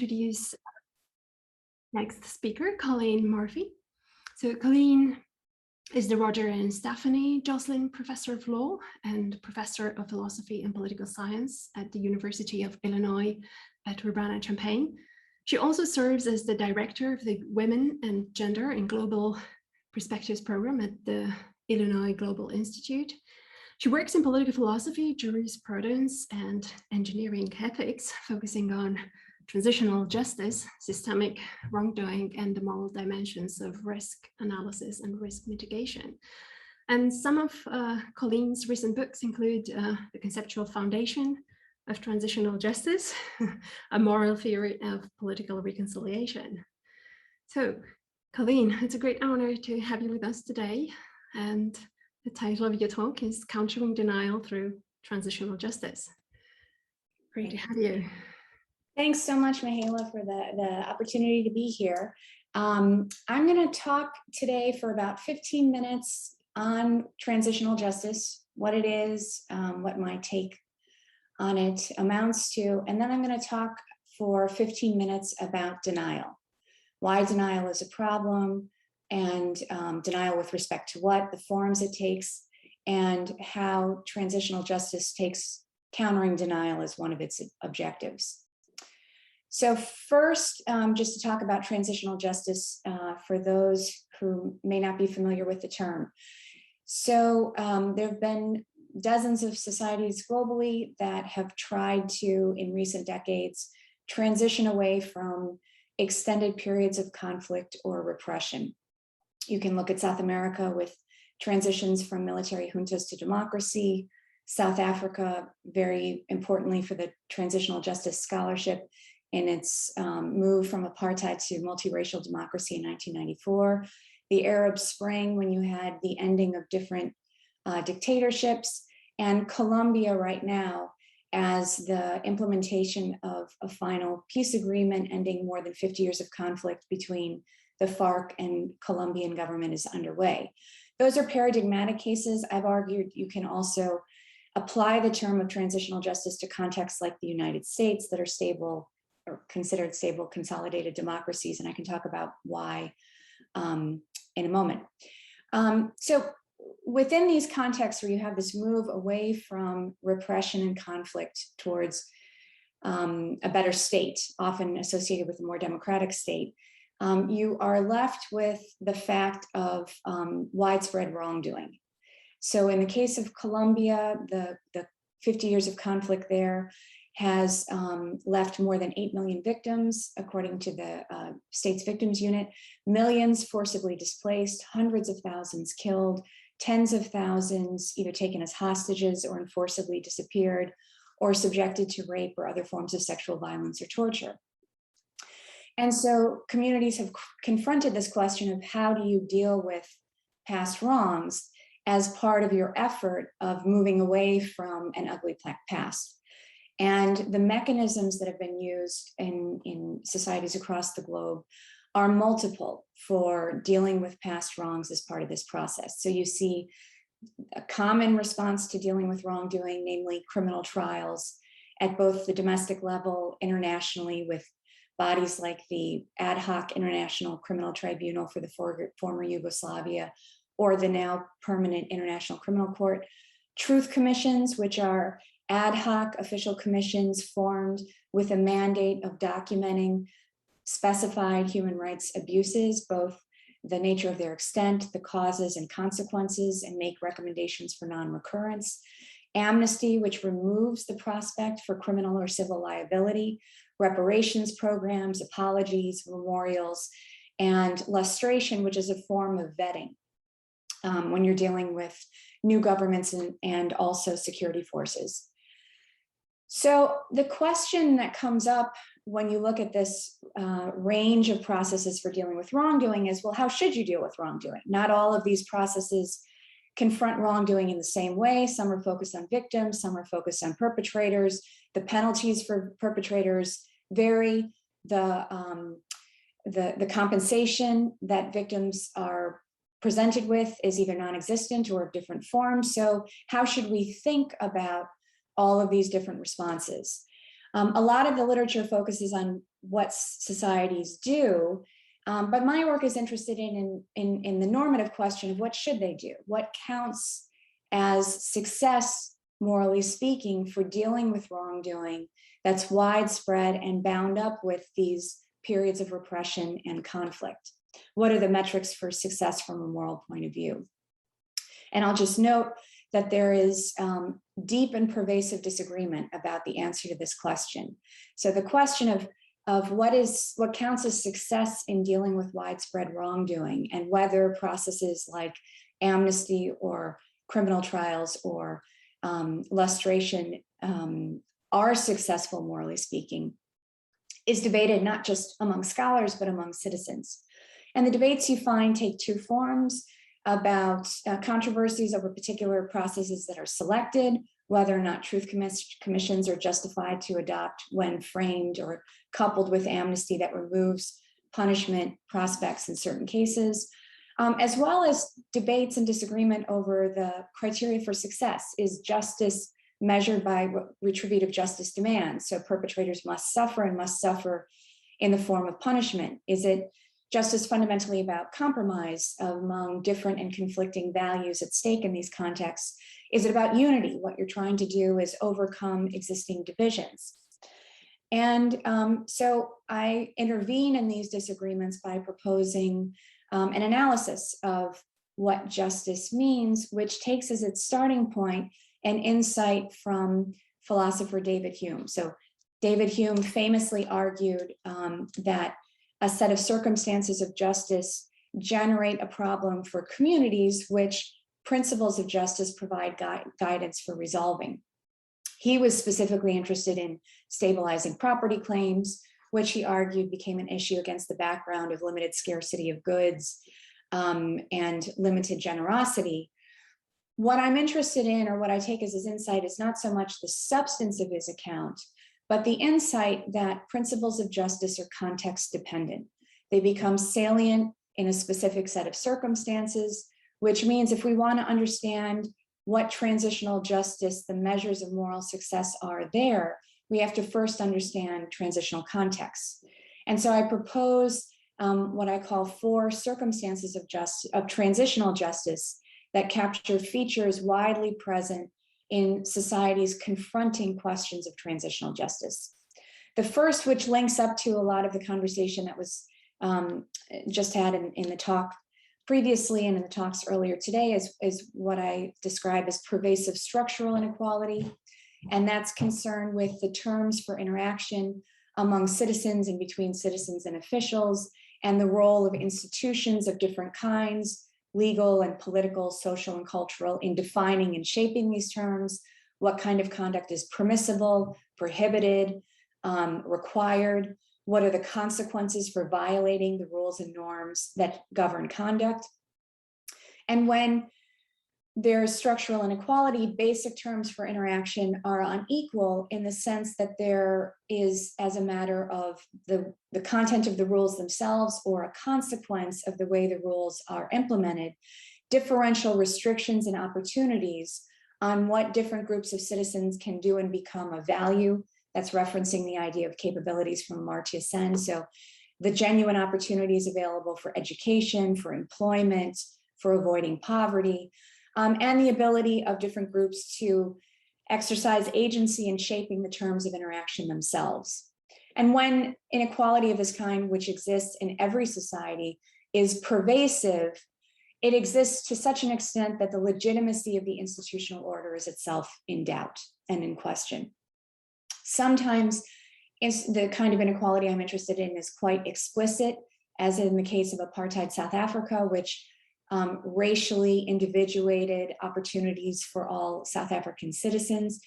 Introduce next speaker, Colleen Murphy. So Colleen is the Roger and Stephanie Joslin Professor of Law and Professor of Philosophy and Political Science at the University of Illinois at Urbana-Champaign. She also serves as the director of the Women and Gender in Global Perspectives program at the Illinois Global Institute. She works in political philosophy, jurisprudence, and engineering ethics, focusing on transitional justice, systemic wrongdoing, and the moral dimensions of risk analysis and risk mitigation. And some of Colleen's recent books include The Conceptual Foundation of Transitional Justice, A Moral Theory of Political Reconciliation. So, Colleen, it's a great honor to have you with us today. And the title of your talk is Countering Denial Through Transitional Justice. Great to have you. Thanks so much, Mihaela, for the opportunity to be here. I'm going to talk today for about 15 minutes on transitional justice, what it is, what my take on it amounts to, and then I'm going to talk for 15 minutes about denial, why denial is a problem, and denial with respect to what, the forms it takes, and how transitional justice takes countering denial as one of its objectives. So first, just to talk about transitional justice for those who may not be familiar with the term. So there have been dozens of societies globally that have tried to, in recent decades, transition away from extended periods of conflict or repression. You can look at South America with transitions from military juntas to democracy, South Africa, very importantly for the Transitional Justice Scholarship, in its move from apartheid to multiracial democracy in 1994, the Arab Spring when you had the ending of different dictatorships, and Colombia right now as the implementation of a final peace agreement ending more than 50 years of conflict between the FARC and Colombian government is underway. Those are paradigmatic cases. I've argued you can also apply the term of transitional justice to contexts like the United States that are stable or considered stable consolidated democracies, and I can talk about why in a moment. So within these contexts where you have this move away from repression and conflict towards a better state, often associated with a more democratic state, you are left with the fact of widespread wrongdoing. So in the case of Colombia, the 50 years of conflict there has left more than 8 million victims, according to the state's victims unit, millions forcibly displaced, hundreds of thousands killed, tens of thousands either taken as hostages or forcibly disappeared, or subjected to rape or other forms of sexual violence or torture. And so communities have confronted this question of how do you deal with past wrongs as part of your effort of moving away from an ugly past. And the mechanisms that have been used in societies across the globe are multiple for dealing with past wrongs as part of this process. So you see a common response to dealing with wrongdoing, namely criminal trials at both the domestic level, internationally, with bodies like the ad hoc International Criminal Tribunal for the former Yugoslavia, or the now permanent International Criminal Court, truth commissions, which are ad hoc official commissions formed with a mandate of documenting specified human rights abuses, both the nature of their extent, the causes and consequences, and make recommendations for non-recurrence. Amnesty, which removes the prospect for criminal or civil liability, reparations programs, apologies, memorials, and lustration, which is a form of vetting when you're dealing with new governments and also security forces. So the question that comes up when you look at this range of processes for dealing with wrongdoing is, well, how should you deal with wrongdoing? Not all of these processes confront wrongdoing in the same way. Some are focused on victims, some are focused on perpetrators. The penalties for perpetrators vary. The compensation that victims are presented with is either non-existent or of different forms. So how should we think about all of these different responses? A lot of the literature focuses on what societies do. But my work is interested in the normative question of what should they do? What counts as success, morally speaking, for dealing with wrongdoing that's widespread and bound up with these periods of repression and conflict? What are the metrics for success from a moral point of view? And I'll just note that there is deep and pervasive disagreement about the answer to this question. So the question of what counts as success in dealing with widespread wrongdoing, and whether processes like amnesty or criminal trials or lustration are successful, morally speaking, is debated not just among scholars, but among citizens. And the debates you find take two forms: about controversies over particular processes that are selected, whether or not truth commissions are justified to adopt when framed or coupled with amnesty that removes punishment prospects in certain cases, as well as debates and disagreement over the criteria for success. Is justice measured by what retributive justice demands? So perpetrators must suffer, and must suffer in the form of punishment. Is it justice fundamentally about compromise among different and conflicting values at stake in these contexts? Is it about unity? What you're trying to do is overcome existing divisions. And so I intervene in these disagreements by proposing an analysis of what justice means, which takes as its starting point an insight from philosopher David Hume. So David Hume famously argued that a set of circumstances of justice generate a problem for communities which principles of justice provide guidance for resolving. He was specifically interested in stabilizing property claims, which he argued became an issue against the background of limited scarcity of goods and limited generosity. What I'm interested in, or what I take as his insight, is not so much the substance of his account, but the insight that principles of justice are context dependent. They become salient in a specific set of circumstances, which means if we want to understand what transitional justice, the measures of moral success are there, we have to first understand transitional contexts. And so I propose what I call 4 circumstances of transitional justice that capture features widely present in societies confronting questions of transitional justice. The first, which links up to a lot of the conversation that was just had in the talk previously and in the talks earlier today, is what I describe as pervasive structural inequality. And that's concerned with the terms for interaction among citizens and between citizens and officials, and the role of institutions of different kinds, legal and political, social and cultural, in defining and shaping these terms. What kind of conduct is permissible, prohibited, required? What are the consequences for violating the rules and norms that govern conduct? And when there's structural inequality, basic terms for interaction are unequal in the sense that there is, as a matter of the content of the rules themselves or a consequence of the way the rules are implemented, differential restrictions and opportunities on what different groups of citizens can do and become of value. That's referencing the idea of capabilities from Amartya Sen. So the genuine opportunities available for education, for employment, for avoiding poverty, and the ability of different groups to exercise agency in shaping the terms of interaction themselves. And when inequality of this kind, which exists in every society, is pervasive, it exists to such an extent that the legitimacy of the institutional order is itself in doubt and in question. Sometimes the kind of inequality I'm interested in is quite explicit, as in the case of apartheid South Africa, which racially individuated opportunities for all South African citizens.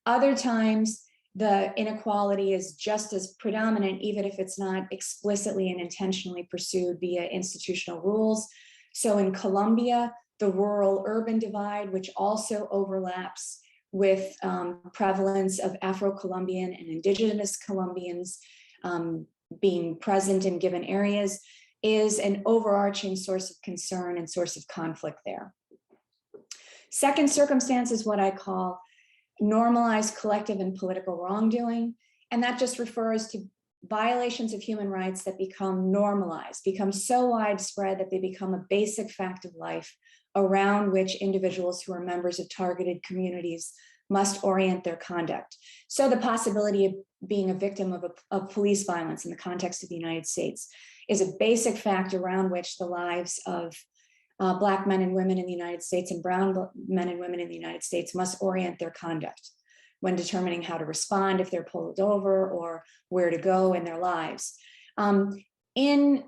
Other times, the inequality is just as predominant, even if it's not explicitly and intentionally pursued via institutional rules. So in Colombia, the rural-urban divide, which also overlaps with prevalence of Afro-Colombian and indigenous Colombians being present in given areas, is an overarching source of concern and source of conflict there. Second circumstance is what I call normalized collective and political wrongdoing. And that just refers to violations of human rights that become normalized, become so widespread that they become a basic fact of life around which individuals who are members of targeted communities must orient their conduct. So the possibility of being a victim of police violence in the context of the United States is a basic fact around which the lives of Black men and women in the United States and brown men and women in the United States must orient their conduct when determining how to respond if they're pulled over or where to go in their lives. In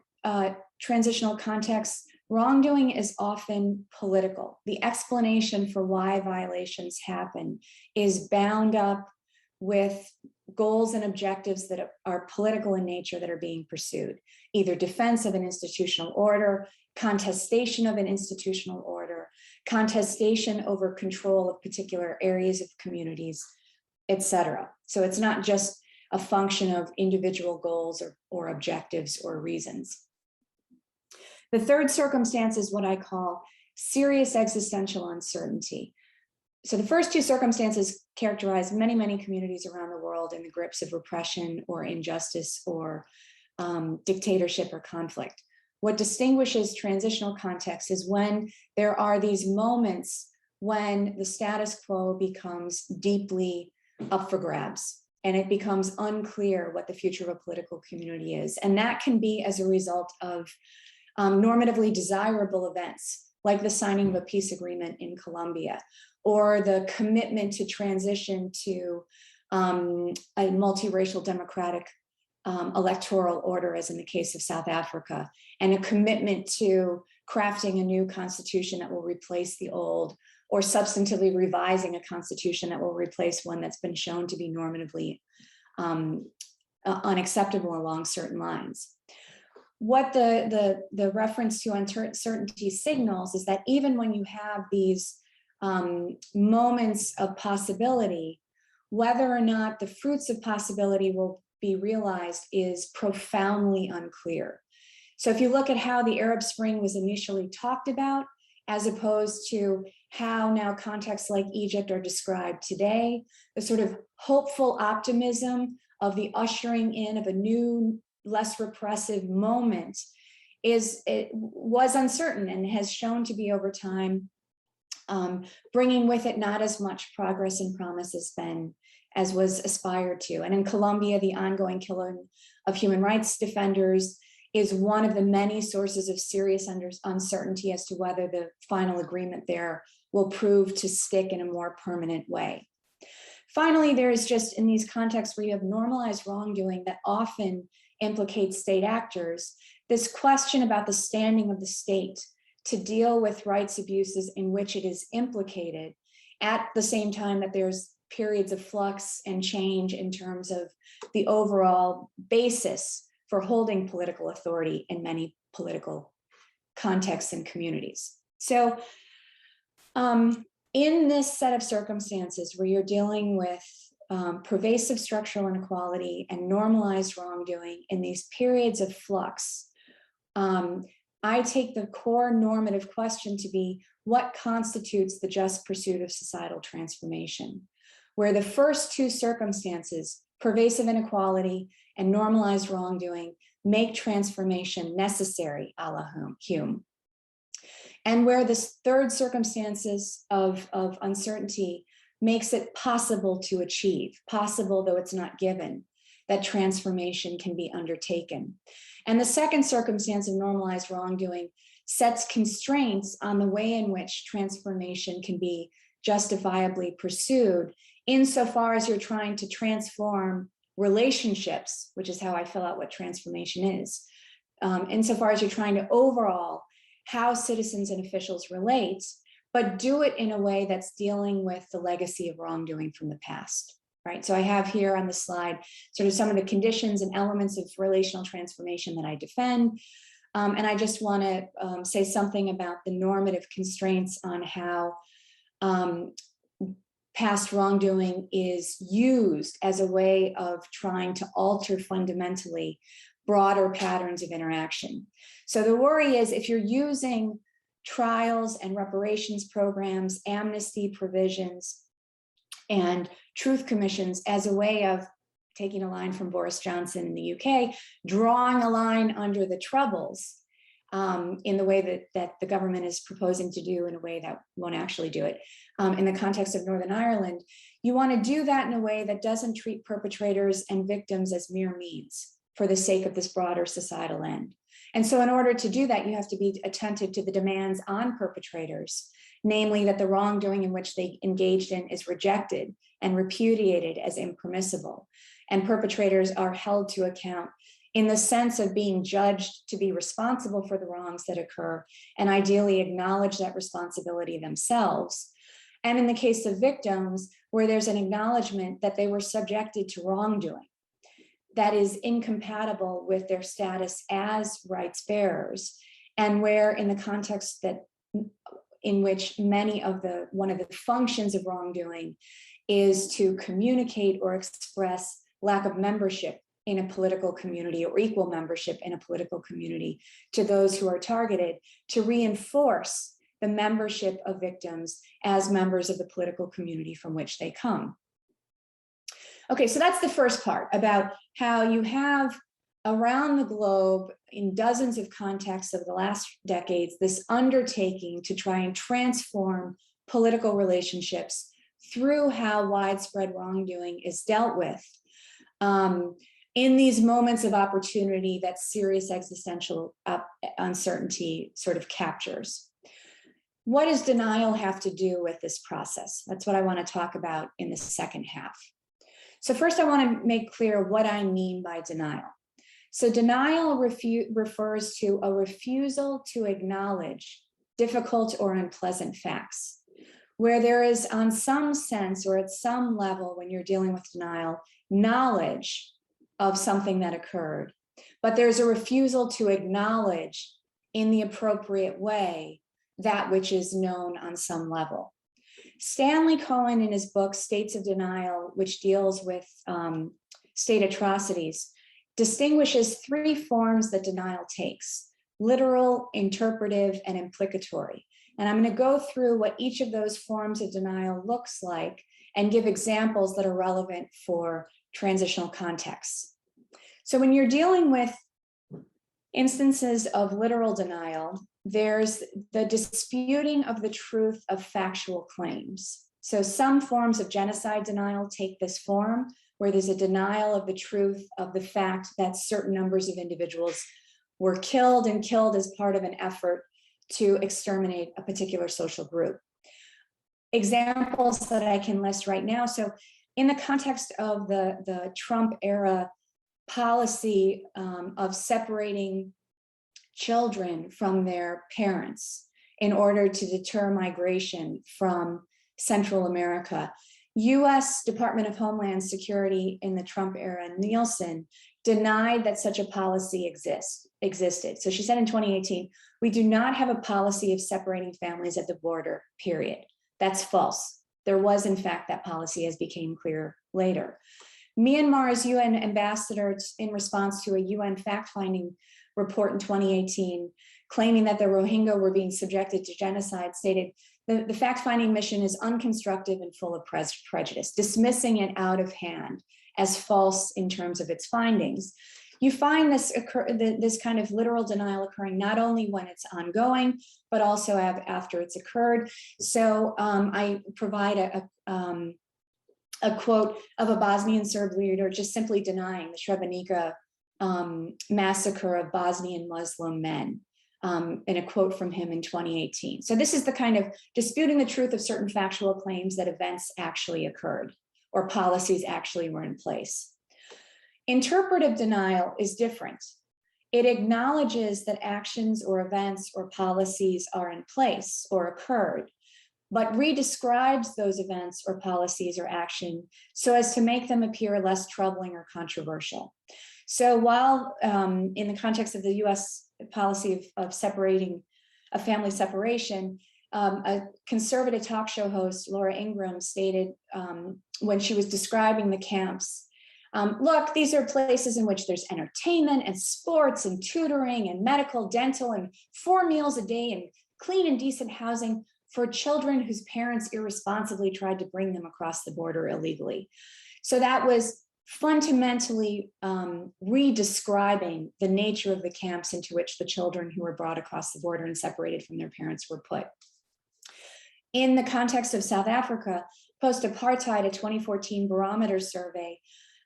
transitional contexts, wrongdoing is often political. The explanation for why violations happen is bound up with goals and objectives that are political in nature that are being pursued, either defense of an institutional order, contestation of an institutional order, contestation over control of particular areas of communities, etc. So it's not just a function of individual goals or objectives or reasons. The third circumstance is what I call serious existential uncertainty. So the first two circumstances characterize many, many communities around the world in the grips of repression or injustice or dictatorship or conflict. What distinguishes transitional contexts is when there are these moments when the status quo becomes deeply up for grabs and it becomes unclear what the future of a political community is. And that can be as a result of normatively desirable events, like the signing of a peace agreement in Colombia, or the commitment to transition to a multiracial democratic electoral order, as in the case of South Africa, and a commitment to crafting a new constitution that will replace the old, or substantively revising a constitution that will replace one that's been shown to be normatively unacceptable along certain lines. What the reference to uncertainty signals is that even when you have these moments of possibility, whether or not the fruits of possibility will be realized is profoundly unclear. So if you look at how the Arab Spring was initially talked about, as opposed to how now contexts like Egypt are described today, the sort of hopeful optimism of the ushering in of a new, less repressive moment was uncertain and has shown to be over time bringing with it not as much progress and promise as was aspired to. And in Colombia, the ongoing killing of human rights defenders is one of the many sources of serious uncertainty as to whether the final agreement there will prove to stick in a more permanent way. Finally, there is just in these contexts where you have normalized wrongdoing that often implicates state actors, this question about the standing of the state to deal with rights abuses in which it is implicated at the same time that there's periods of flux and change in terms of the overall basis for holding political authority in many political contexts and communities. So in this set of circumstances where you're dealing with pervasive structural inequality and normalized wrongdoing in these periods of flux, I take the core normative question to be what constitutes the just pursuit of societal transformation, where the first two circumstances, pervasive inequality and normalized wrongdoing, make transformation necessary, a la Hume. And where this third circumstances of uncertainty makes it possible to achieve, possible though it's not given, that transformation can be undertaken. And the second circumstance of normalized wrongdoing sets constraints on the way in which transformation can be justifiably pursued, insofar as you're trying to transform relationships, which is how I fill out what transformation is, insofar as you're trying to overhaul how citizens and officials relate, but do it in a way that's dealing with the legacy of wrongdoing from the past, right? So I have here on the slide sort of some of the conditions and elements of relational transformation that I defend. And I just want to say something about the normative constraints on how past wrongdoing is used as a way of trying to alter fundamentally broader patterns of interaction. So the worry is if you're using trials and reparations programs, amnesty provisions, and truth commissions as a way of taking a line from Boris Johnson in the UK, drawing a line under the Troubles in the way that the government is proposing to do, in a way that won't actually do it. In the context of Northern Ireland, you want to do that in a way that doesn't treat perpetrators and victims as mere means for the sake of this broader societal end. And so in order to do that, you have to be attentive to the demands on perpetrators, namely that the wrongdoing in which they engaged in is rejected and repudiated as impermissible. And perpetrators are held to account in the sense of being judged to be responsible for the wrongs that occur, and ideally acknowledge that responsibility themselves. And in the case of victims, where there's an acknowledgement that they were subjected to wrongdoing that is incompatible with their status as rights bearers, and where in the context that in which one of the functions of wrongdoing is to communicate or express lack of membership in a political community or equal membership in a political community to those who are targeted, to reinforce the membership of victims as members of the political community from which they come. Okay, so that's the first part about how you have around the globe in dozens of contexts of the last decades, this undertaking to try and transform political relationships through how widespread wrongdoing is dealt with in these moments of opportunity that serious existential uncertainty sort of captures. What does denial have to do with this process? That's what I want to talk about in the second half. So first, I want to make clear what I mean by denial. So denial refers to a refusal to acknowledge difficult or unpleasant facts, where there is on some sense or at some level when you're dealing with denial, knowledge of something that occurred, but there's a refusal to acknowledge in the appropriate way that which is known on some level. Stanley Cohen, in his book, States of Denial, which deals with state atrocities, distinguishes three forms that denial takes: literal, interpretive, and implicatory. And I'm going to go through what each of those forms of denial looks like and give examples that are relevant for transitional contexts. So when you're dealing with instances of literal denial, there's the disputing of the truth of factual claims. So some forms of genocide denial take this form, where there's a denial of the truth of the fact that certain numbers of individuals were killed and killed as part of an effort to exterminate a particular social group. Examples that I can list right now. So in the context of the Trump era policy of separating children from their parents in order to deter migration from Central America, US Department of Homeland Security in the Trump era, Nielsen, denied that such a policy existed. So she said in 2018, "We do not have a policy of separating families at the border, period." That's false. There was, in fact, that policy, as became clear later. Myanmar's UN ambassador, in response to a UN fact-finding report in 2018, claiming that the Rohingya were being subjected to genocide, stated, the fact-finding mission is unconstructive and full of prejudice, dismissing it out of hand as false in terms of its findings. You find this kind of literal denial occurring not only when it's ongoing, but also after it's occurred. So I provide a quote of a Bosnian Serb leader just simply denying the Srebrenica massacre of Bosnian Muslim men, in a quote from him in 2018. So this is the kind of disputing the truth of certain factual claims that events actually occurred or policies actually were in place. Interpretive denial is different. It acknowledges that actions or events or policies are in place or occurred, but redescribes those events or policies or action so as to make them appear less troubling or controversial. So while in the context of the US policy of separating a family separation, a conservative talk show host, Laura Ingraham, stated when she was describing the camps, look, these are places in which there's entertainment and sports and tutoring and medical, dental, and 4 meals a day and clean and decent housing for children whose parents irresponsibly tried to bring them across the border illegally. So that was fundamentally redescribing the nature of the camps into which the children who were brought across the border and separated from their parents were put. In the context of South Africa, post-apartheid, a 2014 barometer survey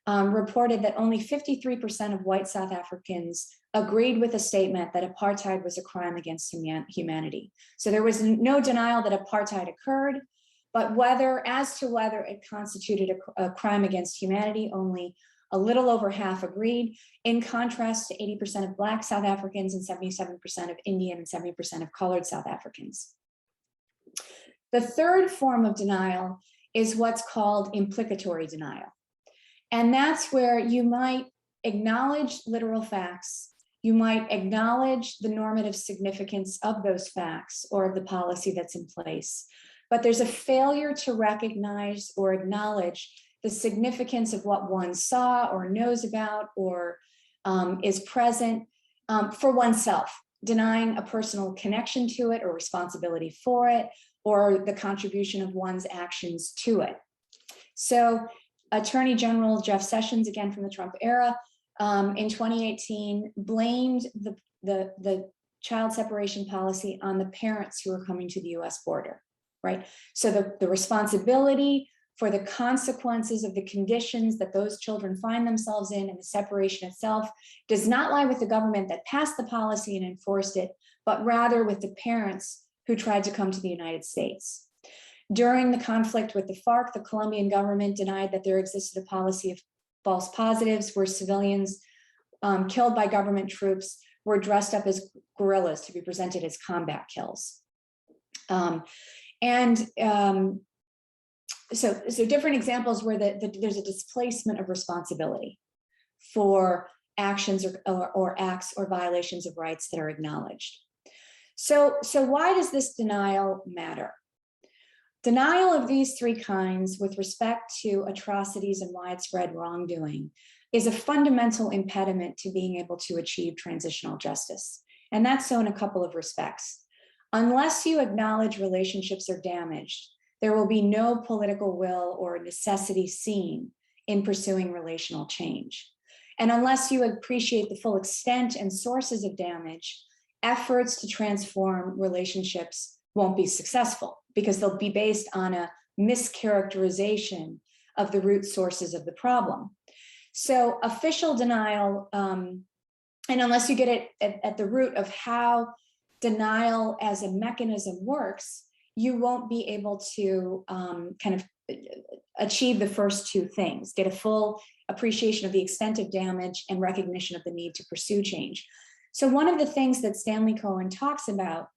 reported that only 53% of white South Africans agreed with a statement that apartheid was a crime against humanity. So there was no denial that apartheid occurred, but as to whether it constituted a crime against humanity, only a little over half agreed, in contrast to 80% of Black South Africans and 77% of Indian and 70% of colored South Africans. The third form of denial is what's called implicatory denial. And that's where you might acknowledge literal facts, you might acknowledge the normative significance of those facts or of the policy that's in place, but there's a failure to recognize or acknowledge the significance of what one saw or knows about or is present for oneself, denying a personal connection to it or responsibility for it, or the contribution of one's actions to it. So Attorney General Jeff Sessions, again from the Trump era, in 2018, blamed the child separation policy on the parents who were coming to the US border, right? So the responsibility for the consequences of the conditions that those children find themselves in and the separation itself does not lie with the government that passed the policy and enforced it, but rather with the parents who tried to come to the United States. During the conflict with the FARC, the Colombian government denied that there existed a policy of false positives where civilians killed by government troops were dressed up as guerrillas to be presented as combat kills. So different examples where there's a displacement of responsibility for actions or acts or violations of rights that are acknowledged. So why does this denial matter? Denial of these three kinds with respect to atrocities and widespread wrongdoing is a fundamental impediment to being able to achieve transitional justice. And that's so in a couple of respects. Unless you acknowledge relationships are damaged, there will be no political will or necessity seen in pursuing relational change. And unless you appreciate the full extent and sources of damage, efforts to transform relationships won't be successful because they'll be based on a mischaracterization of the root sources of the problem. So official denial, and unless you get it at the root of how denial as a mechanism works, you won't be able to kind of achieve the first two things, get a full appreciation of the extent of damage and recognition of the need to pursue change. So one of the things that Stanley Cohen talks about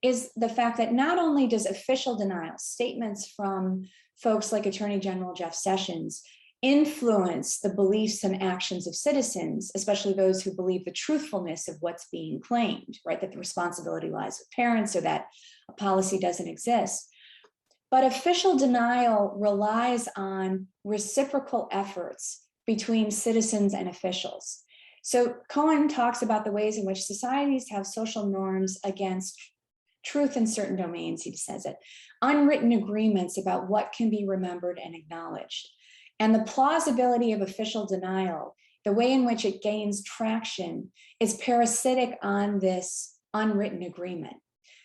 is the fact that not only does official denial, statements from folks like Attorney General Jeff Sessions, influence the beliefs and actions of citizens, especially those who believe the truthfulness of what's being claimed, right? That the responsibility lies with parents or that a policy doesn't exist. But official denial relies on reciprocal efforts between citizens and officials. So Cohen talks about the ways in which societies have social norms against truth in certain domains, he says it, unwritten agreements about what can be remembered and acknowledged. And the plausibility of official denial, the way in which it gains traction, is parasitic on this unwritten agreement.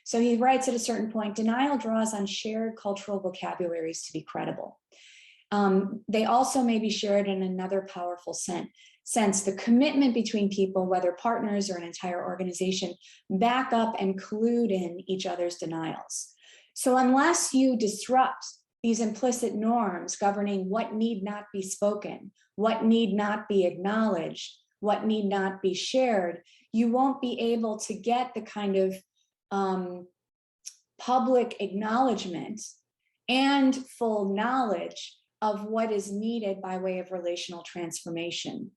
So he writes at a certain point, denial draws on shared cultural vocabularies to be credible. They also may be shared in another powerful sense. The commitment between people, whether partners or an entire organization, back up and collude in each other's denials. So unless you disrupt these implicit norms governing what need not be spoken, what need not be acknowledged, what need not be shared, you won't be able to get the kind of public acknowledgement and full knowledge of what is needed by way of relational transformation.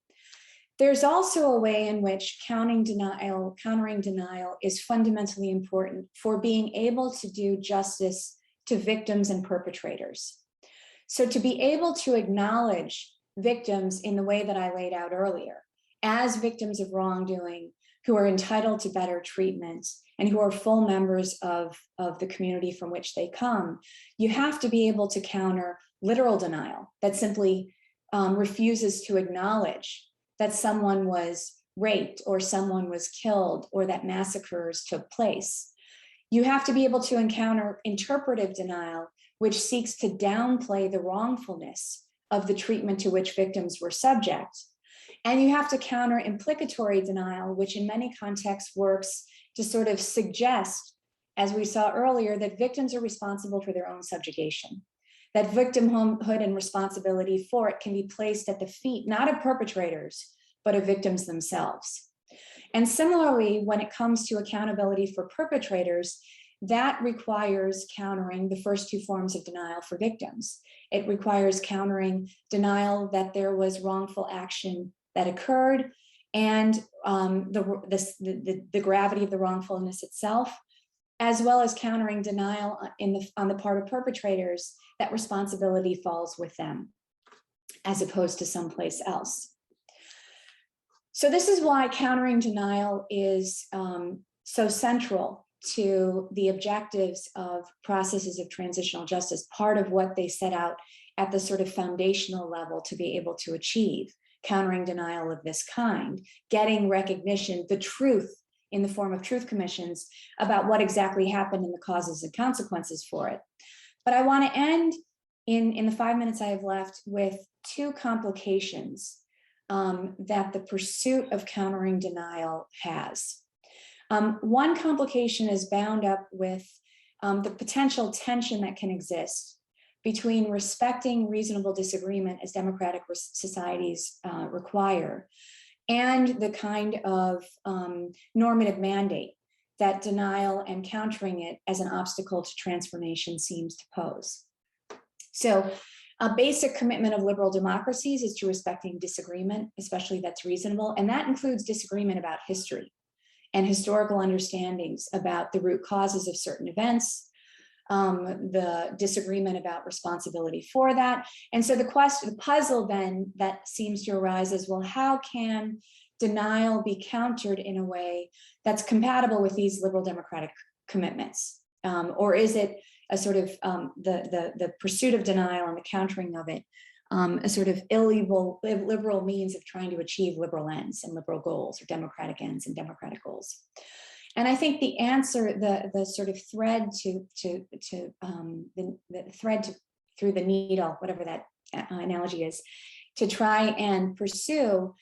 There's also a way in which countering denial is fundamentally important for being able to do justice to victims and perpetrators. So to be able to acknowledge victims in the way that I laid out earlier, as victims of wrongdoing who are entitled to better treatment and who are full members of the community from which they come, you have to be able to counter literal denial that simply refuses to acknowledge that someone was raped or someone was killed or that massacres took place. You have to be able to encounter interpretive denial, which seeks to downplay the wrongfulness of the treatment to which victims were subject. And you have to counter implicatory denial, which in many contexts works to sort of suggest, as we saw earlier, that victims are responsible for their own subjugation, that victimhood and responsibility for it can be placed at the feet, not of perpetrators, but of victims themselves. And similarly, when it comes to accountability for perpetrators, that requires countering the first two forms of denial for victims. It requires countering denial that there was wrongful action that occurred and the gravity of the wrongfulness itself, as well as countering denial on the part of perpetrators that responsibility falls with them, as opposed to someplace else. So this is why countering denial is so central to the objectives of processes of transitional justice, part of what they set out at the sort of foundational level to be able to achieve, countering denial of this kind, getting recognition, the truth in the form of truth commissions about what exactly happened and the causes and consequences for it. But I want to end in the 5 minutes I have left with two complications that the pursuit of countering denial has. One complication is bound up with the potential tension that can exist between respecting reasonable disagreement as democratic societies require, and the kind of normative mandate that denial and countering it as an obstacle to transformation seems to pose. So a basic commitment of liberal democracies is to respecting disagreement, especially that's reasonable, and that includes disagreement about history and historical understandings about the root causes of certain events, the disagreement about responsibility for that. And so the puzzle then that seems to arise is, well, how can denial be countered in a way that's compatible with these liberal democratic commitments? Or is it a sort of the pursuit of denial and the countering of it, a sort of illiberal means of trying to achieve liberal ends and liberal goals, or democratic ends and democratic goals? And I think the answer, the sort of thread through the needle, whatever that analogy is, to try and pursue,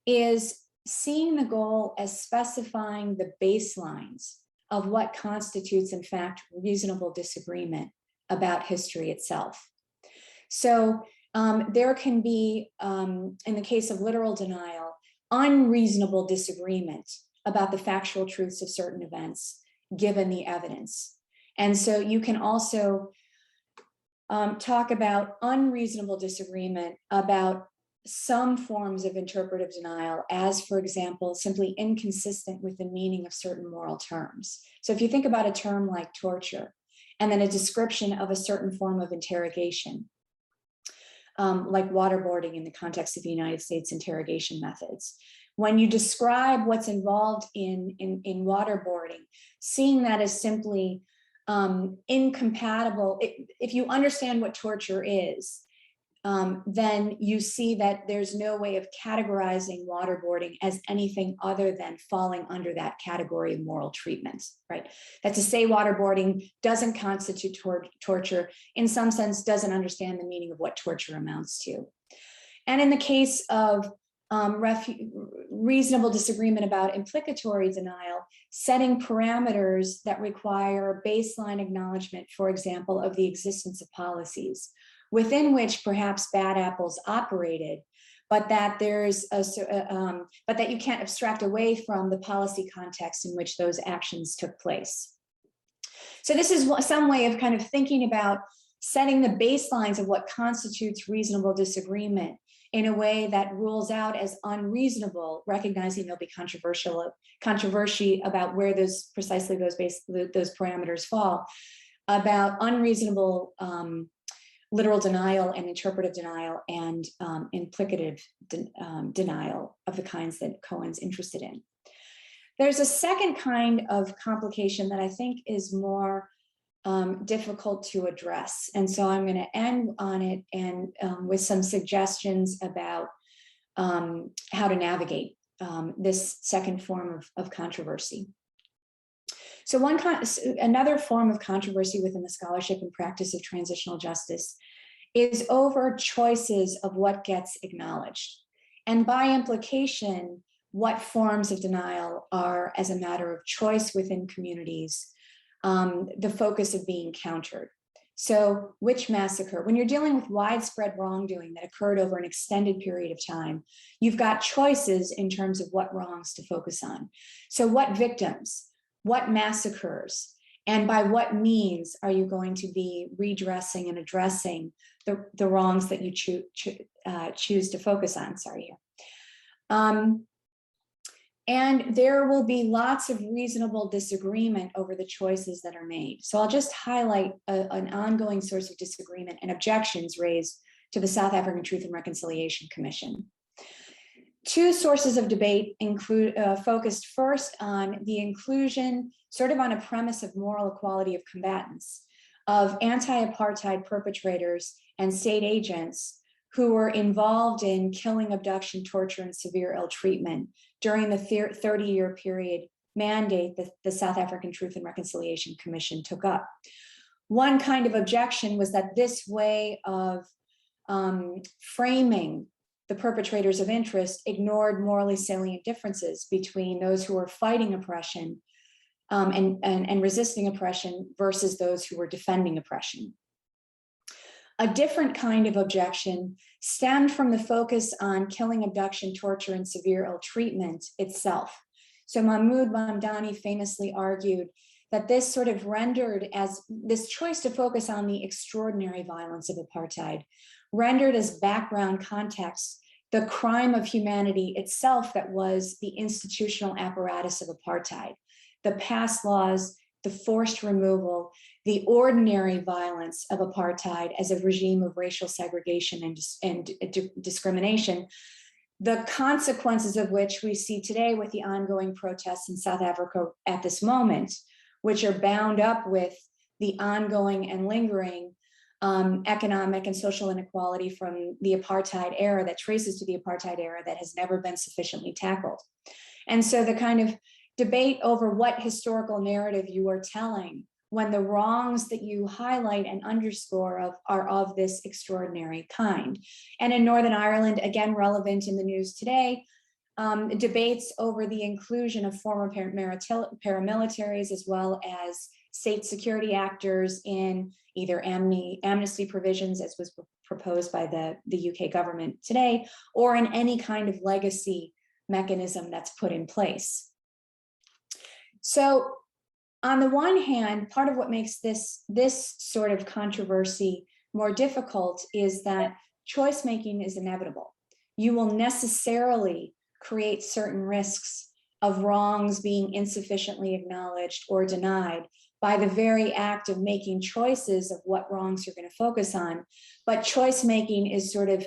is seeing the goal as specifying the baselines of what constitutes, in fact, reasonable disagreement about history itself. So there can be, in the case of literal denial, unreasonable disagreement about the factual truths of certain events, given the evidence. And so you can also talk about unreasonable disagreement about some forms of interpretive denial as, for example, simply inconsistent with the meaning of certain moral terms. So if you think about a term like torture, and then a description of a certain form of interrogation, like waterboarding in the context of the United States interrogation methods. When you describe what's involved in waterboarding, seeing that as simply incompatible, if you understand what torture is, then you see that there's no way of categorizing waterboarding as anything other than falling under that category of moral treatment, right? That to say waterboarding doesn't constitute torture, in some sense, doesn't understand the meaning of what torture amounts to. And in the case of reasonable disagreement about implicatory denial, setting parameters that require baseline acknowledgement, for example, of the existence of policies within which perhaps bad apples operated, but that there's but that you can't abstract away from the policy context in which those actions took place. So this is some way of kind of thinking about setting the baselines of what constitutes reasonable disagreement in a way that rules out as unreasonable, recognizing there'll be controversy about where those precisely those parameters fall, about unreasonable literal denial and interpretive denial and implicative denial of the kinds that Cohen's interested in. There's a second kind of complication that I think is more difficult to address. And so I'm going to end on it and with some suggestions about how to navigate this second form of controversy. So another form of controversy within the scholarship and practice of transitional justice is over choices of what gets acknowledged. And by implication, what forms of denial are, as a matter of choice within communities, the focus of being countered. So which massacre, when you're dealing with widespread wrongdoing that occurred over an extended period of time, you've got choices in terms of what wrongs to focus on. So what victims, what massacres, and by what means are you going to be redressing and addressing the wrongs that you choose to focus on? Sorry. And there will be lots of reasonable disagreement over the choices that are made. So I'll just highlight an ongoing source of disagreement and objections raised to the South African Truth and Reconciliation Commission. Two sources of debate focused first on the inclusion, sort of on a premise of moral equality of combatants, of anti-apartheid perpetrators and state agents who were involved in killing, abduction, torture, and severe ill treatment during the 30-year period mandate that the South African Truth and Reconciliation Commission took up. One kind of objection was that this way of framing the perpetrators of interest ignored morally salient differences between those who were fighting oppression and resisting oppression versus those who were defending oppression. A different kind of objection stemmed from the focus on killing, abduction, torture, and severe ill treatment itself. So Mahmoud Mamdani famously argued that this sort of rendered as this choice to focus on the extraordinary violence of apartheid, rendered as background context the crime of humanity itself that was the institutional apparatus of apartheid, the past laws, the forced removal, the ordinary violence of apartheid as a regime of racial segregation and discrimination, the consequences of which we see today with the ongoing protests in South Africa at this moment, which are bound up with the ongoing and lingering economic and social inequality from the apartheid era that traces to the apartheid era that has never been sufficiently tackled. And so the kind of debate over what historical narrative you are telling when the wrongs that you highlight and underscore are of this extraordinary kind. And in Northern Ireland, again, relevant in the news today, debates over the inclusion of former paramilitaries as well as state security actors in either amnesty provisions, as was proposed by the UK government today, or in any kind of legacy mechanism that's put in place. So on the one hand, part of what makes this sort of controversy more difficult is that choice making is inevitable. You will necessarily create certain risks of wrongs being insufficiently acknowledged or denied by the very act of making choices of what wrongs you're going to focus on. But choice making is sort of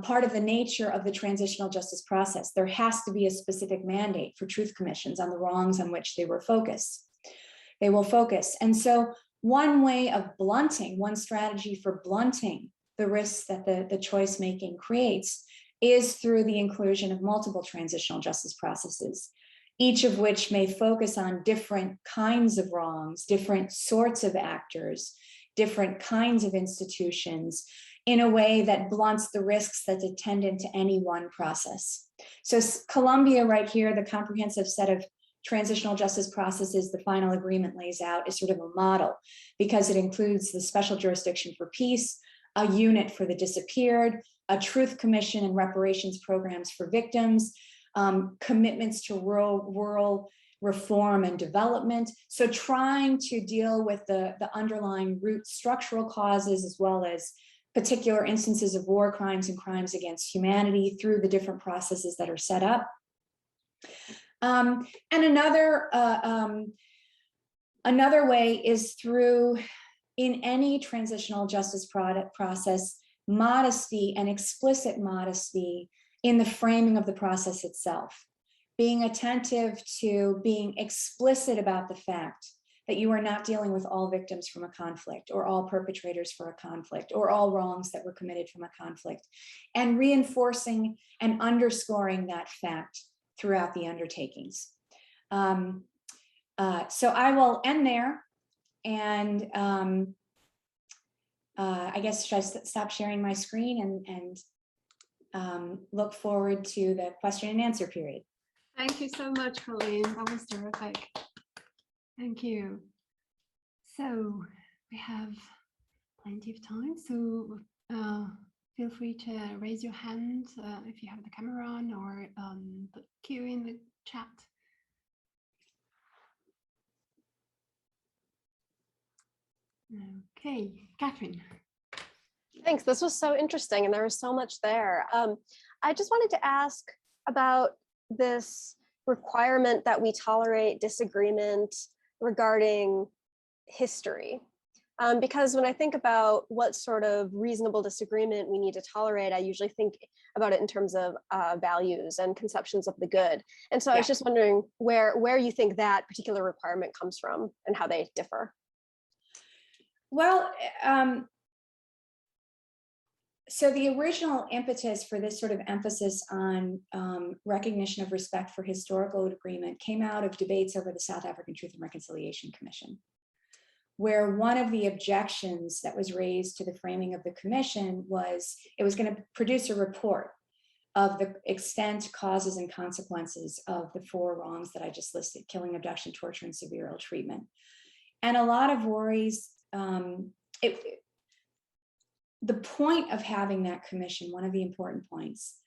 part of the nature of the transitional justice process. There has to be a specific mandate for truth commissions on the wrongs on which they will focus. And so one way of blunting, one strategy for blunting the risks that the choice making creates is through the inclusion of multiple transitional justice processes, each of which may focus on different kinds of wrongs, different sorts of actors, different kinds of institutions, in a way that blunts the risks that's attendant to any one process. So Columbia right here, the comprehensive set of transitional justice processes the final agreement lays out is sort of a model because it includes the special jurisdiction for peace, a unit for the disappeared, a truth commission and reparations programs for victims, commitments to rural reform and development. So trying to deal with the underlying root structural causes as well as particular instances of war crimes and crimes against humanity through the different processes that are set up. And another way is through, in any transitional justice process, modesty and explicit modesty in the framing of the process itself, being attentive to being explicit about the fact that you are not dealing with all victims from a conflict, or all perpetrators for a conflict, or all wrongs that were committed from a conflict, and reinforcing and underscoring that fact throughout the undertakings. So I will end there, and I guess should I stop sharing my screen and look forward to the question and answer period. Thank you so much, Colleen. That was terrific. Thank you. So we have plenty of time, so feel free to raise your hand if you have the camera on, or put Q in the chat. Okay, Catherine. Thanks. This was so interesting, and there was so much there. I just wanted to ask about this requirement that we tolerate disagreement regarding history. Because when I think about what sort of reasonable disagreement we need to tolerate, I usually think about it in terms of values and conceptions of the good. And so I was just wondering where you think that particular requirement comes from and how they differ. Well, so the original impetus for this sort of emphasis on recognition of respect for historical agreement came out of debates over the South African Truth and Reconciliation Commission, where one of the objections that was raised to the framing of the commission was it was going to produce a report of the extent, causes, and consequences of the 4 wrongs that I just listed: killing, abduction, torture, and severe ill treatment. And a lot of worries, the point of having that commission, one of the important points,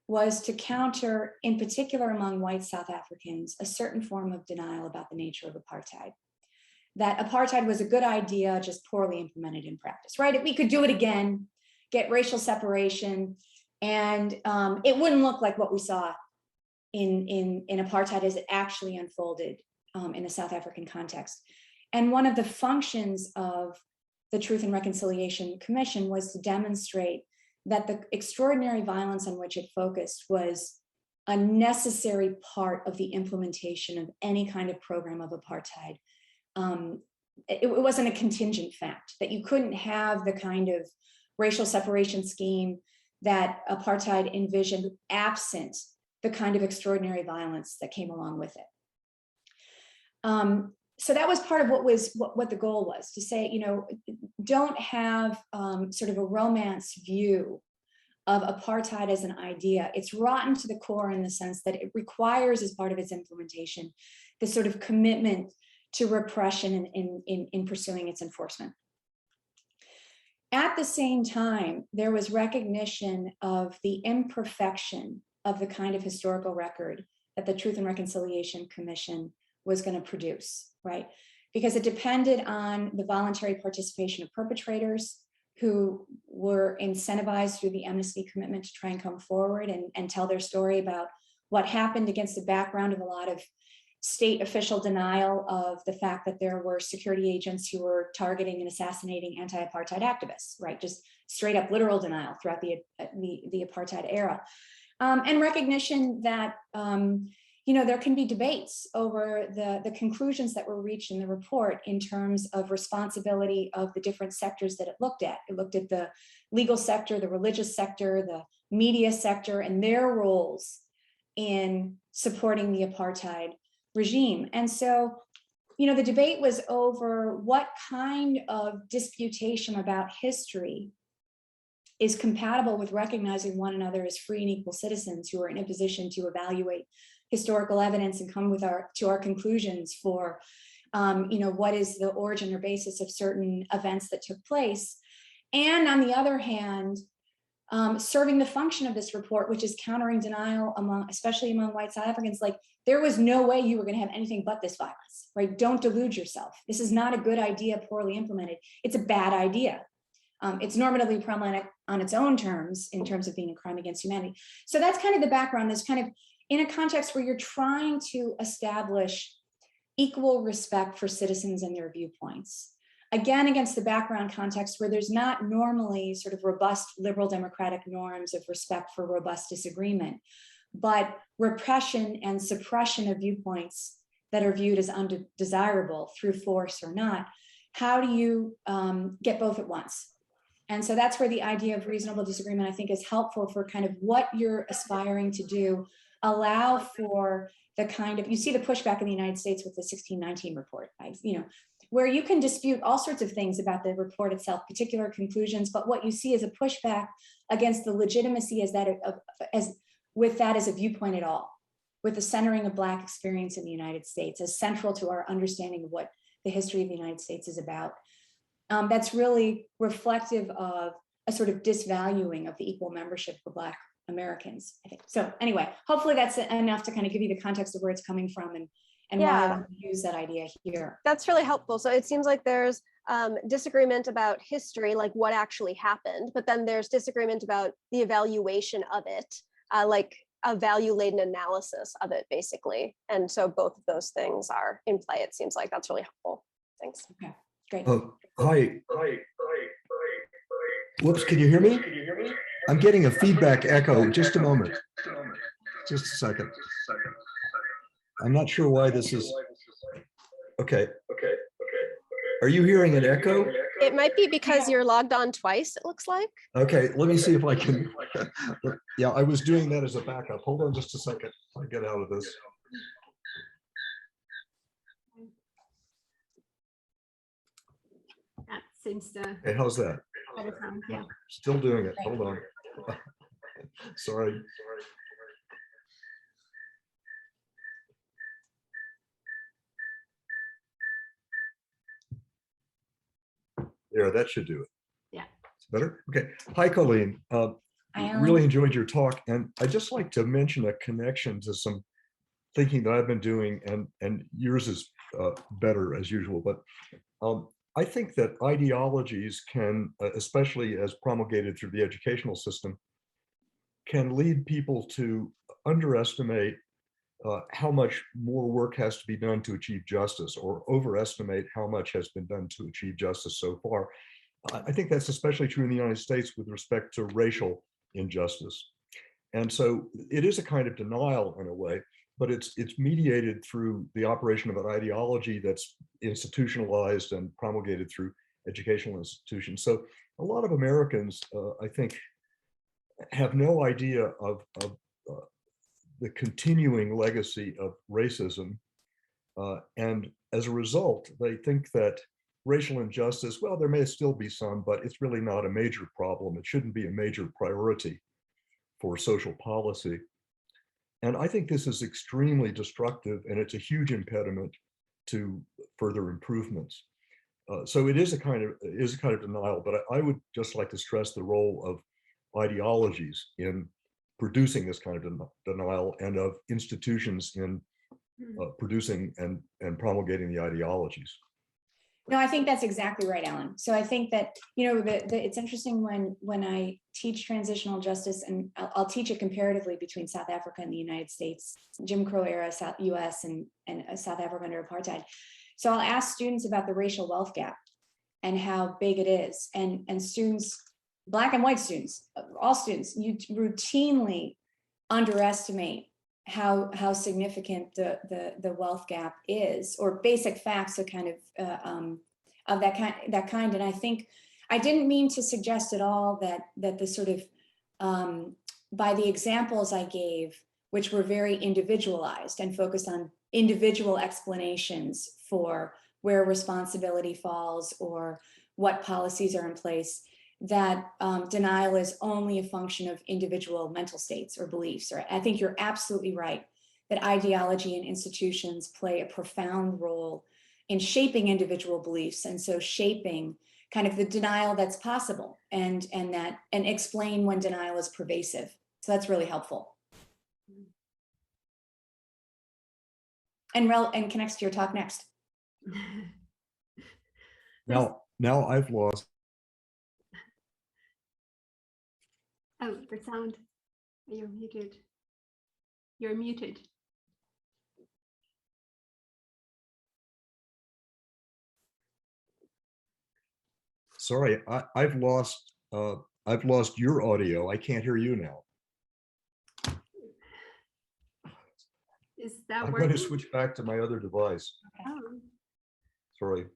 was to counter, in particular among white South Africans, a certain form of denial about the nature of apartheid. That apartheid was a good idea, just poorly implemented in practice, right? We could do it again, get racial separation, and it wouldn't look like what we saw in apartheid as it actually unfolded in the South African context. And one of the functions of the Truth and Reconciliation Commission was to demonstrate that the extraordinary violence on which it focused was a necessary part of the implementation of any kind of program of apartheid. It wasn't a contingent fact, that you couldn't have the kind of racial separation scheme that apartheid envisioned absent the kind of extraordinary violence that came along with it. So that was part of what the goal was, to say, you know, don't have sort of a romance view of apartheid as an idea. It's rotten to the core in the sense that it requires, as part of its implementation, this sort of commitment to repression in pursuing its enforcement. At the same time, there was recognition of the imperfection of the kind of historical record that the Truth and Reconciliation Commission was going to produce, right? Because it depended on the voluntary participation of perpetrators who were incentivized through the amnesty commitment to try and come forward and tell their story about what happened against the background of a lot of state official denial of the fact that there were security agents who were targeting and assassinating anti-apartheid activists, right? Just straight up literal denial throughout the apartheid era. And recognition that you know, there can be debates over the conclusions that were reached in the report in terms of responsibility of the different sectors that it looked at. It looked at the legal sector, the religious sector, the media sector, and their roles in supporting the apartheid regime. And so, you know, the debate was over what kind of disputation about history is compatible with recognizing one another as free and equal citizens who are in a position to evaluate historical evidence and come with to our conclusions for, you know, what is the origin or basis of certain events that took place. And on the other hand, serving the function of this report, which is countering denial especially among white South Africans. Like, there was no way you were going to have anything but this violence, right? Don't delude yourself. This is not a good idea, poorly implemented. It's a bad idea. It's normatively problematic on its own terms, in terms of being a crime against humanity. So that's kind of the background. There's kind of, in a context where you're trying to establish equal respect for citizens and their viewpoints, again, against the background context where there's not normally sort of robust liberal democratic norms of respect for robust disagreement, but repression and suppression of viewpoints that are viewed as undesirable through force or not, how do you get both at once? And so that's where the idea of reasonable disagreement, I think, is helpful for kind of what you're aspiring to do. Allow for the kind of, you see the pushback in the United States with the 1619 report, where you can dispute all sorts of things about the report itself, particular conclusions, but what you see is a pushback against the legitimacy as a viewpoint at all, with the centering of Black experience in the United States as central to our understanding of what the history of the United States is about. That's really reflective of a sort of disvaluing of the equal membership for Black Americans, I think. So anyway, hopefully that's enough to kind of give you the context of where it's coming from and why I want to use that idea here. That's really helpful. So it seems like there's disagreement about history, like what actually happened, but then there's disagreement about the evaluation of it, like a value-laden analysis of it, basically. And so both of those things are in play. It seems like that's really helpful. Thanks. Okay, great. Hi. Whoops, can you hear me? I'm getting a feedback echo. Just a moment. Just a second. I'm not sure why this is. Okay. Are you hearing an echo? It might be because you're logged on twice, it looks like. Okay, let me see if I can. Yeah, I was doing that as a backup. Hold on just a second. I'll get out of this. That seems to. Hey, how's that? Yeah. Still doing it. Hold on. Sorry. There, that should do it. Yeah. It's better? Okay. Hi, Colleen. Really enjoyed your talk. And I'd just like to mention a connection to some thinking that I've been doing, and yours is better as usual. But I think that ideologies can, especially as promulgated through the educational system, can lead people to underestimate how much more work has to be done to achieve justice, or overestimate how much has been done to achieve justice so far. I think that's especially true in the United States with respect to racial injustice. And so it is a kind of denial in a way, but it's mediated through the operation of an ideology that's institutionalized and promulgated through educational institutions. So a lot of Americans, I think, have no idea of the continuing legacy of racism. And as a result, they think that racial injustice, well, there may still be some, but it's really not a major problem. It shouldn't be a major priority for social policy. And I think this is extremely destructive, and it's a huge impediment to further improvements. So it is a kind of denial, but I would just like to stress the role of ideologies in producing this kind of denial, and of institutions in producing and promulgating the ideologies. No, I think that's exactly right, Alan. So I think that, it's interesting when I teach transitional justice, and I'll teach it comparatively between South Africa and the United States, Jim Crow era, US and South Africa under apartheid. So I'll ask students about the racial wealth gap and how big it is. And students, Black and white students, all students, you routinely underestimate how significant the wealth gap is, or basic facts of kind of that kind. And I think I didn't mean to suggest at all that the sort of by the examples I gave, which were very individualized and focused on individual explanations for where responsibility falls or what policies are in place, that denial is only a function of individual mental states or beliefs. Or I think you're absolutely right that ideology and institutions play a profound role in shaping individual beliefs, and so shaping kind of the denial that's possible, and explain when denial is pervasive. So that's really helpful. And connects to your talk next. Now I've lost. Oh, the sound. You're muted. You're muted. Sorry, I've lost your audio. I can't hear you now. Is that I'm working? going to switch back to my other device. Oh, Sorry.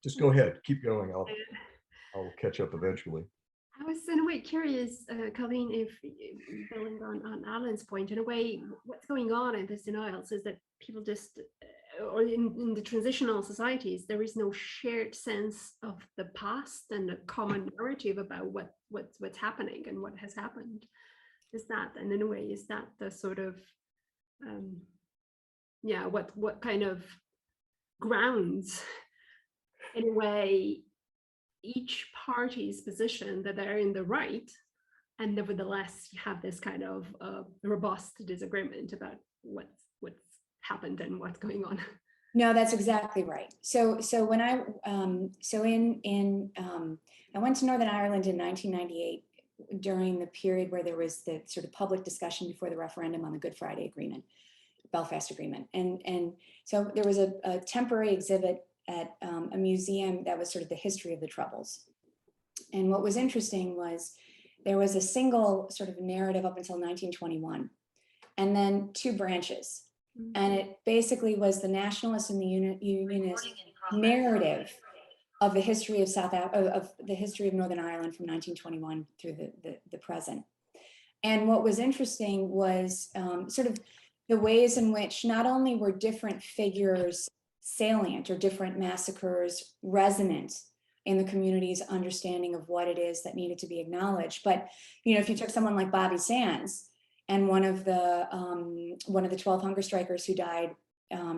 Just go ahead. Keep going. I'll catch up eventually. I was in a way curious, Colleen, if building on Alan's point, in a way, what's going on in this denials is that people just, or in the transitional societies, there is no shared sense of the past and a common narrative about what's happening and what has happened. Is that, and in a way, is that the sort of, yeah, what kind of grounds, in a way, each party's position that they're in the right, and nevertheless you have this kind of robust disagreement about what's happened and what's going on. No, that's exactly right. So when I I went to Northern Ireland in 1998 during the period where there was the sort of public discussion before the referendum on the Good Friday Agreement, Belfast Agreement, and so there was a temporary exhibit at a museum that was sort of the history of the Troubles. And what was interesting was there was a single sort of narrative up until 1921, and then two branches. And it basically was the nationalist and the unionist narrative of the history of the history of Northern Ireland from 1921 through the present. And what was interesting was sort of the ways in which not only were different figures salient or different massacres resonant in the community's understanding of what it is that needed to be acknowledged, but if you took someone like Bobby Sands and one of the 12 hunger strikers who died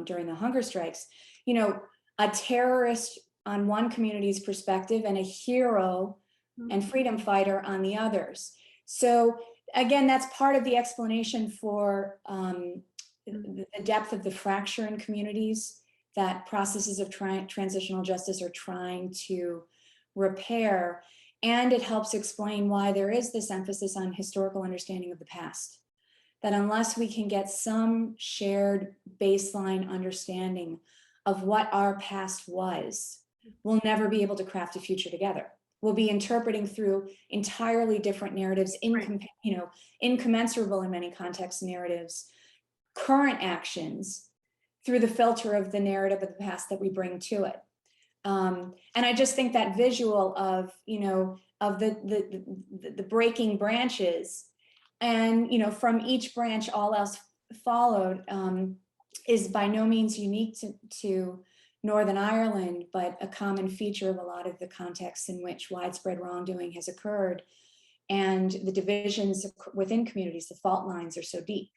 during the hunger strikes, a terrorist on one community's perspective and a hero and freedom fighter on the others. So again, that's part of the explanation for the depth of the fracture in communities that processes of transitional justice are trying to repair. And it helps explain why there is this emphasis on historical understanding of the past. That unless we can get some shared baseline understanding of what our past was, we'll never be able to craft a future together. We'll be interpreting through entirely different narratives, incommensurable in many contexts narratives, current actions through the filter of the narrative of the past that we bring to it. And I just think that visual of, of the breaking branches and, from each branch, all else followed, is by no means unique to Northern Ireland, but a common feature of a lot of the contexts in which widespread wrongdoing has occurred. And the divisions within communities, the fault lines are so deep.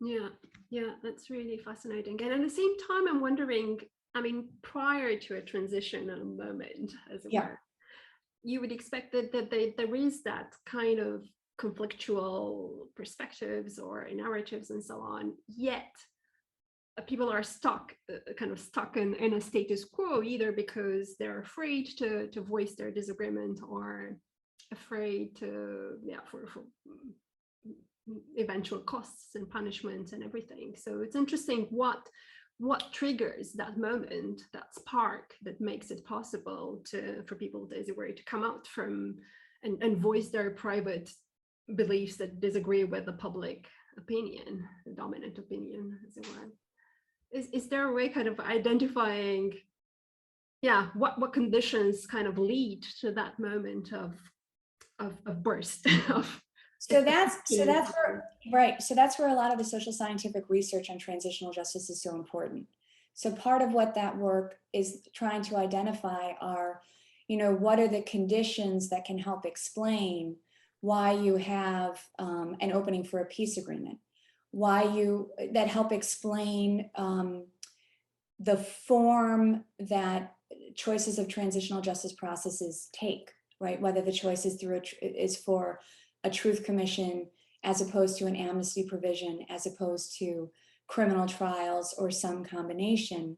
Yeah, that's really fascinating. And at the same time, I'm wondering, prior to a transitional moment, as it were, you would expect that there is that kind of conflictual perspectives or narratives and so on, yet people are stuck in a status quo, either because they're afraid to voice their disagreement or afraid to, for eventual costs and punishments and everything. So it's interesting what triggers that moment, that spark that makes it possible for people, as it were, to come out from and voice their private beliefs that disagree with the public opinion, the dominant opinion, as it were. Is there a way kind of identifying, what conditions kind of lead to that moment of burst of So that's where a lot of the social scientific research on transitional justice is so important. So part of what that work is trying to identify are, what are the conditions that can help explain why you have an opening for a peace agreement, that help explain the form that choices of transitional justice processes take, right? Whether the choice is for a truth commission, as opposed to an amnesty provision, as opposed to criminal trials or some combination.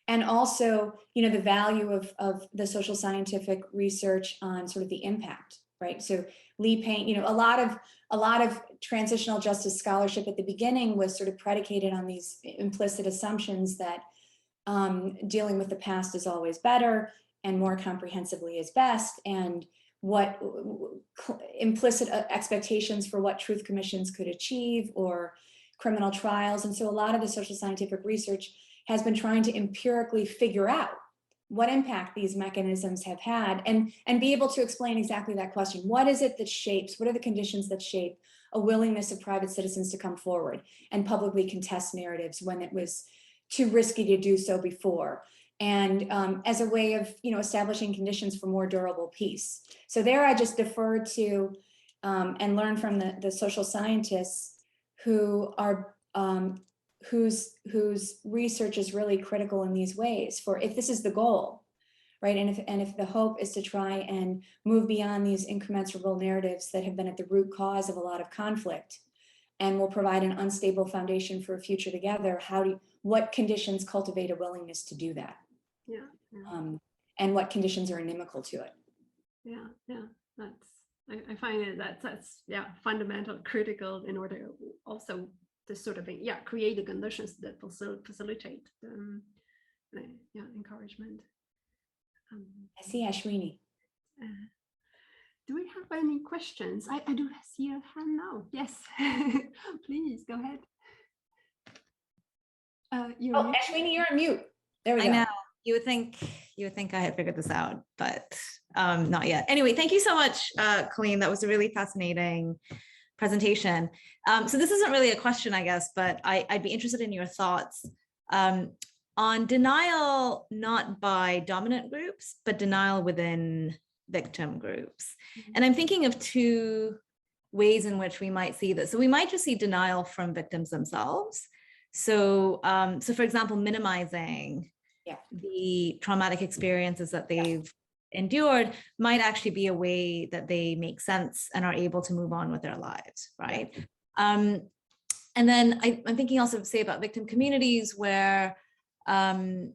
And also, the value of the social scientific research on sort of the impact, right? So Lee Payne, a lot of transitional justice scholarship at the beginning was sort of predicated on these implicit assumptions that dealing with the past is always better and more comprehensively is best. And what implicit expectations for what truth commissions could achieve or criminal trials. And so a lot of the social scientific research has been trying to empirically figure out what impact these mechanisms have had and be able to explain exactly that question. What is it that shapes, what are the conditions that shape a willingness of private citizens to come forward and publicly contest narratives when it was too risky to do so before? And as a way of, establishing conditions for more durable peace. So there I just defer to and learn from the social scientists who are whose research is really critical in these ways for if this is the goal, right? And if the hope is to try and move beyond these incommensurable narratives that have been at the root cause of a lot of conflict and will provide an unstable foundation for a future together, what conditions cultivate a willingness to do that? And what conditions are inimical to it? I find it that's fundamental, critical in order also to sort of create the conditions that facilitate encouragement. I see Ashwini. Do we have any questions? I do see a hand now. Yes, please go ahead. Ashwini, you're on mute. There we go. I know. You would think I had figured this out, but not yet. Anyway, thank you so much, Colleen. That was a really fascinating presentation. So this isn't really a question, I guess, but I'd be interested in your thoughts on denial, not by dominant groups, but denial within victim groups. And I'm thinking of two ways in which we might see this. So we might just see denial from victims themselves. So, for example, minimizing the traumatic experiences that they've endured might actually be a way that they make sense and are able to move on with their lives, right? And then I'm thinking also, say, about victim communities where partly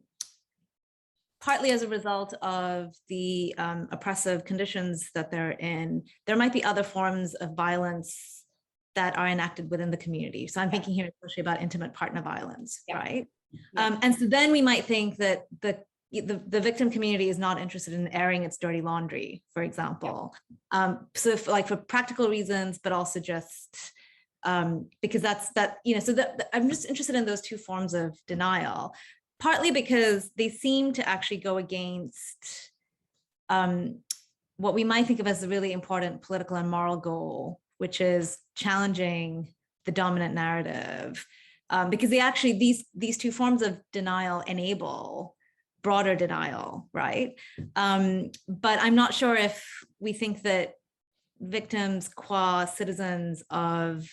as a result of the oppressive conditions that they're in, there might be other forms of violence that are enacted within the community. So I'm thinking here especially about intimate partner violence, right? And so then we might think that the victim community is not interested in airing its dirty laundry, for example. So for practical reasons, but also just because I'm just interested in those two forms of denial, partly because they seem to actually go against what we might think of as a really important political and moral goal, which is challenging the dominant narrative. Because these two forms of denial enable broader denial, right? But I'm not sure if we think that victims, qua citizens of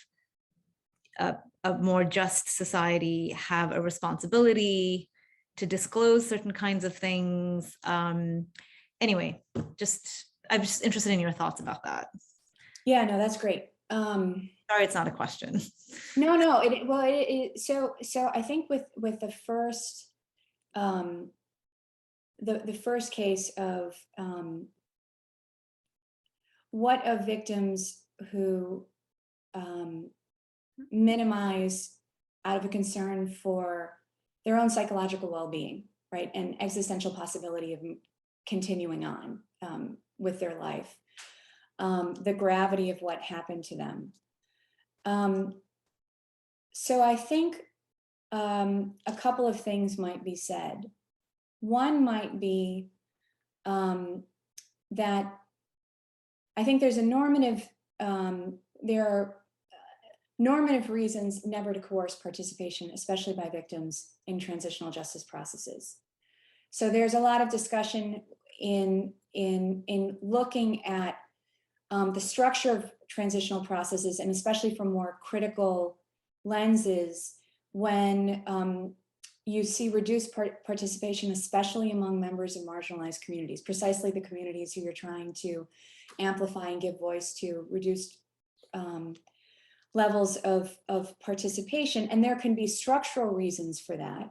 a more just society, have a responsibility to disclose certain kinds of things. Anyway, I'm just interested in your thoughts about that. Yeah, no, that's great. Sorry, it's not a question. No. So I think with the first the first case of what of victims who minimize out of a concern for their own psychological well-being, right, and existential possibility of continuing on with their life, the gravity of what happened to them. So I think a couple of things might be said. One might be that I think there's a normative, there are normative reasons never to coerce participation, especially by victims in transitional justice processes. So there's a lot of discussion in looking at the structure of transitional processes, and especially from more critical lenses, when you see reduced participation, especially among members of marginalized communities, precisely the communities who you're trying to amplify and give voice to, reduced levels of participation. And there can be structural reasons for that,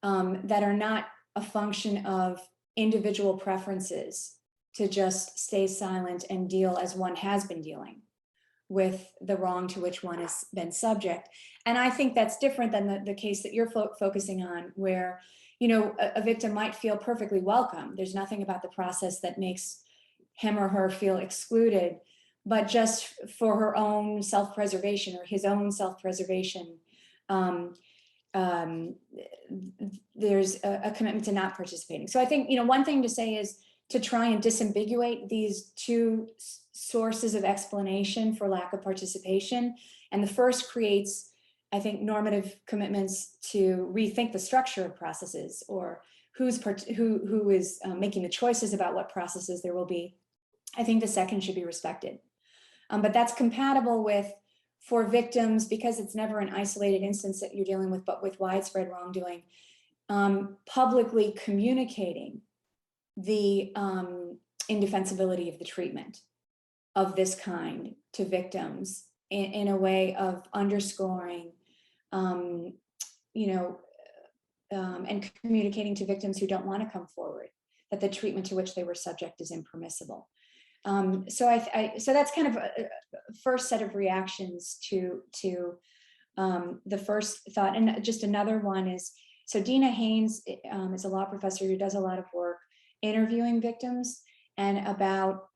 that are not a function of individual preferences to just stay silent and deal as one has been dealing with the wrong to which one has been subject. And I think that's different than the case that you're focusing on, where, you know, a victim might feel perfectly welcome. There's nothing about the process that makes him or her feel excluded, but just for her own self-preservation or his own self-preservation, there's a commitment to not participating. So I think, one thing to say is to try and disambiguate these two sources of explanation for lack of participation. And the first creates, I think, normative commitments to rethink the structure of processes, or who is making the choices about what processes there will be. I think the second should be respected. But that's compatible with, for victims, because it's never an isolated instance that you're dealing with, but with widespread wrongdoing, publicly communicating the indefensibility of the treatment of this kind to victims in a way of underscoring, and communicating to victims who don't want to come forward that the treatment to which they were subject is impermissible. So that's kind of a first set of reactions to the first thought. And just another one is, so Dina Haynes is a law professor who does a lot of work interviewing victims and about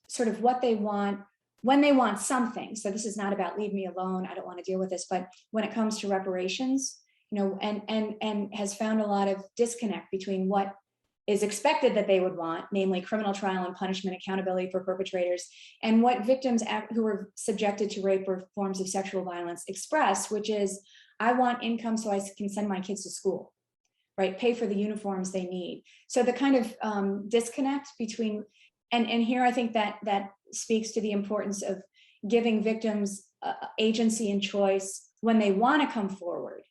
sort of what they want when they want something. So this is not about leave me alone, I don't want to deal with this, but when it comes to reparations, and has found a lot of disconnect between what is expected that they would want, namely criminal trial and punishment, accountability for perpetrators, and what victims who were subjected to rape or forms of sexual violence express, which is, I want income so I can send my kids to school, right? Pay for the uniforms they need. So the kind of disconnect between, and here I think that speaks to the importance of giving victims agency and choice when they want to come forward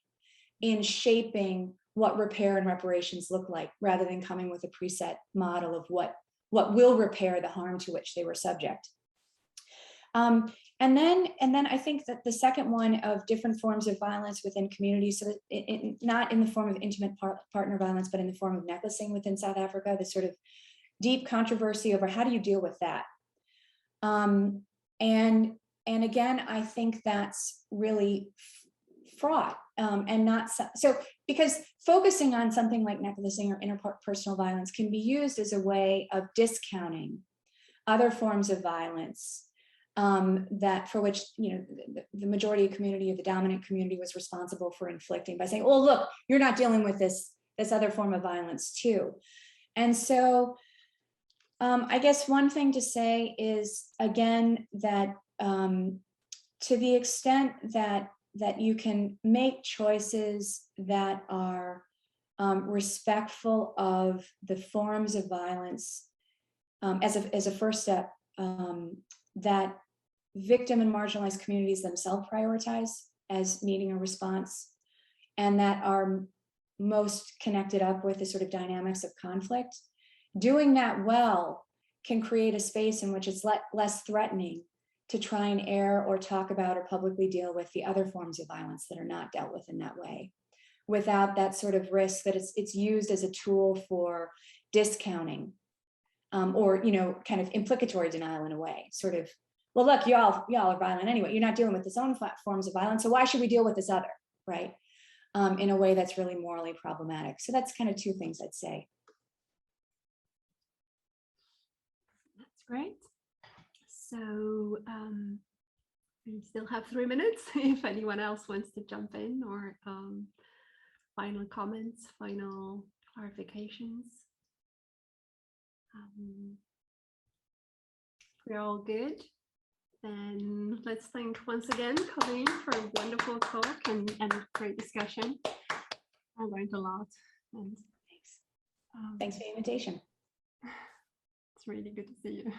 in shaping what repair and reparations look like, rather than coming with a preset model of what will repair the harm to which they were subject. And then I think that the second one of different forms of violence within communities, so that not in the form of intimate partner violence, but in the form of necklacing within South Africa, the sort of deep controversy over how do you deal with that. And again, I think that's really fraught, and not so, because focusing on something like necklacing or interpersonal violence can be used as a way of discounting other forms of violence that for which the majority of community, or the dominant community, was responsible for inflicting, by saying, oh look, you're not dealing with this other form of violence too. And so I guess one thing to say is, again, that to the extent that you can make choices that are respectful of the forms of violence as a first step, that victim and marginalized communities themselves prioritize as needing a response, and that are most connected up with the sort of dynamics of conflict. Doing that well can create a space in which it's less threatening to try and air or talk about or publicly deal with the other forms of violence that are not dealt with in that way, without that sort of risk that it's used as a tool for discounting, or kind of implicatory denial in a way, sort of, well, look, y'all are violent anyway, you're not dealing with this own forms of violence, so why should we deal with this other, right? In a way that's really morally problematic. So that's kind of two things I'd say. That's great. So we still have 3 minutes if anyone else wants to jump in, or final comments, final clarifications. We're all good. Then let's thank once again Colleen for a wonderful talk and great discussion. I learned a lot. And Thanks for the invitation. It's really good to see you.